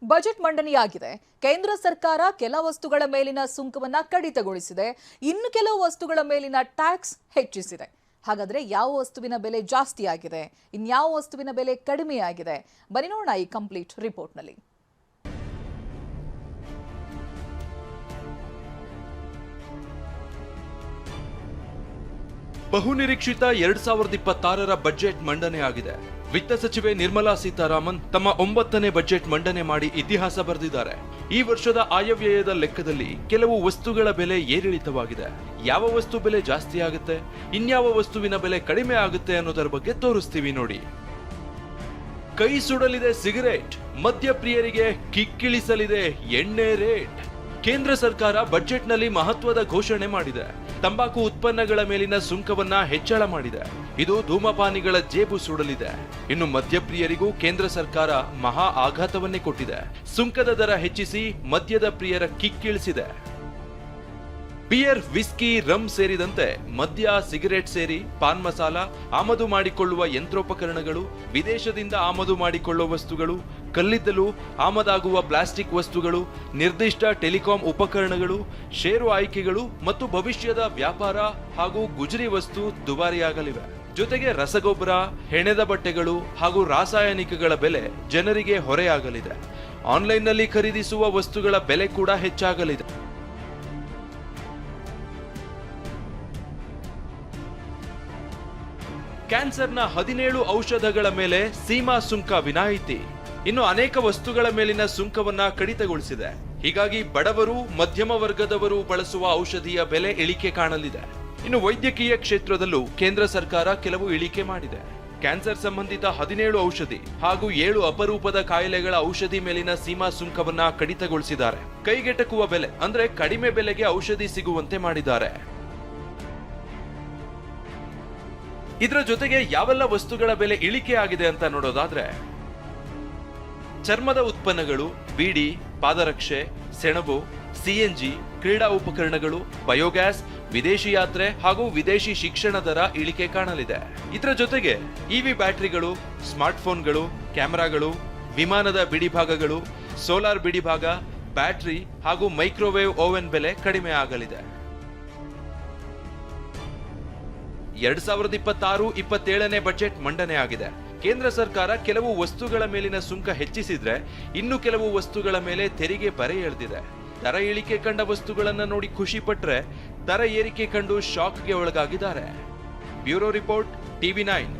Budget ಮಂಡನೆಯಾಗಿದೆ. ಕೇಂದ್ರ ಸರ್ಕಾರ ಕೆಲ ವಸ್ತುಗಳ ಮೇಲಿನ ಸುಂಕವನ್ನ ಕಡಿತಗೊಳಿಸಿದೆ. ಇನ್ನು ಕೆಲವು ವಸ್ತುಗಳ ಮೇಲಿನ ಟ್ಯಾಕ್ಸ್ ಹೆಚ್ಚಿಸಿದೆ. ಹಾಗಾದ್ರೆ ಯಾವ ವಸ್ತುವಿನ ಬೆಲೆ ಜಾಸ್ತಿ ಆಗಿದೆ, ಇನ್ಯಾವ ವಸ್ತುವಿನ ಬೆಲೆ ಕಡಿಮೆಯಾಗಿದೆ? ಬನ್ನಿ ನೋಡೋಣ ಈ ಕಂಪ್ಲೀಟ್ ರಿಪೋರ್ಟ್ನಲ್ಲಿ. ಬಹುನಿರೀಕ್ಷಿತ 2026ರ ಬಜೆಟ್ ಮಂಡನೆಯಾಗಿದೆ. ವಿತ್ತ ಸಚಿವೆ ನಿರ್ಮಲಾ ಸೀತಾರಾಮನ್ ತಮ್ಮ 9ನೇ ಬಜೆಟ್ ಮಂಡನೆ ಮಾಡಿ ಇತಿಹಾಸ ಬರೆದಿದ್ದಾರೆ. ಈ ವರ್ಷದ ಆಯವ್ಯಯದ ಲೆಕ್ಕದಲ್ಲಿ ಕೆಲವು ವಸ್ತುಗಳ ಬೆಲೆ ಏರಿಳಿತವಾಗಿದೆ. ಯಾವ ವಸ್ತು ಬೆಲೆ ಜಾಸ್ತಿ ಆಗುತ್ತೆ, ಇನ್ಯಾವ ವಸ್ತುವಿನ ಬೆಲೆ ಕಡಿಮೆ ಆಗುತ್ತೆ ಅನ್ನೋದರ ಬಗ್ಗೆ ತೋರಿಸ್ತೀವಿ ನೋಡಿ. ಕೈ ಸುಡಲಿದೆ ಸಿಗರೇಟ್, ಮದ್ಯಪ್ರಿಯರಿಗೆ ಕಿಕ್ಕಿಳಿಸಲಿದೆ ಎಣ್ಣೆ ರೇಟ್. ಕೇಂದ್ರ ಸರ್ಕಾರ ಬಜೆಟ್ನಲ್ಲಿ ಮಹತ್ವದ ಘೋಷಣೆ ಮಾಡಿದೆ. ತಂಬಾಕು ಉತ್ಪನ್ನಗಳ ಮೇಲಿನ ಸುಂಕವನ್ನ ಹೆಚ್ಚಳ ಮಾಡಿದೆ. ಇದು ಧೂಮಪಾನಿಗಳ ಜೇಬು ಸುಡಲಿದೆ. ಇನ್ನು ಮದ್ಯಪ್ರಿಯರಿಗೂ ಕೇಂದ್ರ ಸರ್ಕಾರ ಮಹಾ ಆಘಾತವನ್ನೇ ಕೊಟ್ಟಿದೆ. ಸುಂಕದ ದರ ಹೆಚ್ಚಿಸಿ ಮದ್ಯದ ಪ್ರಿಯರ ಕಿಕ್ಕಿಳಿಸಿದೆ. ಬಿಯರ್, ವಿಸ್ಕಿ, ರಮ್ ಸೇರಿದಂತೆ ಮದ್ಯ, ಸಿಗರೆಟ್ ಸೇರಿ ಪಾನ್ ಮಸಾಲ, ಆಮದು ಮಾಡಿಕೊಳ್ಳುವ ಯಂತ್ರೋಪಕರಣಗಳು, ವಿದೇಶದಿಂದ ಆಮದು ಮಾಡಿಕೊಳ್ಳುವ ವಸ್ತುಗಳು, ಕಲ್ಲಿದ್ದಲು, ಆಮದಾಗುವ ಪ್ಲಾಸ್ಟಿಕ್ ವಸ್ತುಗಳು, ನಿರ್ದಿಷ್ಟ ಟೆಲಿಕಾಂ ಉಪಕರಣಗಳು, ಷೇರು ಆಯ್ಕೆಗಳು ಮತ್ತು ಭವಿಷ್ಯದ ವ್ಯಾಪಾರ ಹಾಗೂ ಗುಜರಿ ವಸ್ತು ದುಬಾರಿಯಾಗಲಿವೆ. ಜೊತೆಗೆ ರಸಗೊಬ್ಬರ, ಹೆಣೆದ ಬಟ್ಟೆಗಳು ಹಾಗೂ ರಾಸಾಯನಿಕಗಳ ಬೆಲೆ ಜನರಿಗೆ ಹೊರೆಯಾಗಲಿದೆ. ಆನ್ಲೈನ್ನಲ್ಲಿ ಖರೀದಿಸುವ ವಸ್ತುಗಳ ಬೆಲೆ ಕೂಡ ಹೆಚ್ಚಾಗಲಿದೆ. ಕ್ಯಾನ್ಸರ್ನ 17 ಔಷಧಗಳ ಮೇಲೆ ಸೀಮಾ ಸುಂಕ ವಿನಾಯಿತಿ. ಇನ್ನು ಅನೇಕ ವಸ್ತುಗಳ ಮೇಲಿನ ಸುಂಕವನ್ನ ಕಡಿತಗೊಳಿಸಿದೆ. ಹೀಗಾಗಿ ಬಡವರು, ಮಧ್ಯಮ ವರ್ಗದವರು ಬಳಸುವ ಔಷಧಿಯ ಬೆಲೆ ಇಳಿಕೆ ಕಾಣಲಿದೆ. ಇನ್ನು ವೈದ್ಯಕೀಯ ಕ್ಷೇತ್ರದಲ್ಲೂ ಕೇಂದ್ರ ಸರ್ಕಾರ ಕೆಲವು ಇಳಿಕೆ ಮಾಡಿದೆ. ಕ್ಯಾನ್ಸರ್ ಸಂಬಂಧಿತ 17 ಔಷಧಿ ಹಾಗೂ 7 ಅಪರೂಪದ ಕಾಯಿಲೆಗಳ ಔಷಧಿ ಮೇಲಿನ ಸೀಮಾ ಸುಂಕವನ್ನ ಕಡಿತಗೊಳಿಸಿದ್ದಾರೆ. ಕೈಗೆಟಕುವ ಬೆಲೆ ಅಂದ್ರೆ ಕಡಿಮೆ ಬೆಲೆಗೆ ಔಷಧಿ ಸಿಗುವಂತೆ ಮಾಡಿದ್ದಾರೆ. ಇದರ ಜೊತೆಗೆ ಯಾವೆಲ್ಲ ವಸ್ತುಗಳ ಬೆಲೆ ಇಳಿಕೆ ಆಗಿದೆ ಅಂತ ನೋಡೋದಾದ್ರೆ, ಚರ್ಮದ ಉತ್ಪನ್ನಗಳು, ಬೀಡಿ, ಪಾದರಕ್ಷೆ, ಸೆಣಬು, ಸಿಎನ್ಜಿ, ಕ್ರೀಡಾ ಉಪಕರಣಗಳು, ಬಯೋಗ್ಯಾಸ್, ವಿದೇಶಿ ಯಾತ್ರೆ ಹಾಗೂ ವಿದೇಶಿ ಶಿಕ್ಷಣ ದರ ಇಳಿಕೆ ಕಾಣಲಿದೆ. ಇದರ ಜೊತೆಗೆ ಇವಿ ಬ್ಯಾಟರಿಗಳು, ಸ್ಮಾರ್ಟ್ಫೋನ್ಗಳು, ಕ್ಯಾಮೆರಾಗಳು, ವಿಮಾನದ ಬಿಡಿಭಾಗಗಳು, ಸೋಲಾರ್ ಬಿಡಿಭಾಗ, ಬ್ಯಾಟರಿ ಹಾಗೂ ಮೈಕ್ರೋವೇವ್ ಓವೆನ್ ಬೆಲೆ ಕಡಿಮೆ ಆಗಲಿದೆ. 2026-27ನೇ ಬಜೆಟ್ ಮಂಡನೆಯಾಗಿದೆ. ಕೇಂದ್ರ ಸರ್ಕಾರ ಕೆಲವು ವಸ್ತುಗಳ ಮೇಲಿನ ಸುಂಕ ಹೆಚ್ಚಿಸಿದ್ರೆ, ಇನ್ನು ಕೆಲವು ವಸ್ತುಗಳ ಮೇಲೆ ತೆರಿಗೆ ಬರೆ ಎಳೆದಿದೆ. ದರ ಇಳಿಕೆ ಕಂಡ ವಸ್ತುಗಳನ್ನ ನೋಡಿ ಖುಷಿ ಪಟ್ರೆ, ದರ ಏರಿಕೆ ಕಂಡು ಶಾಕ್ಗೆ ಒಳಗಾಗಿದ್ದಾರೆ. Bureau report, TV9.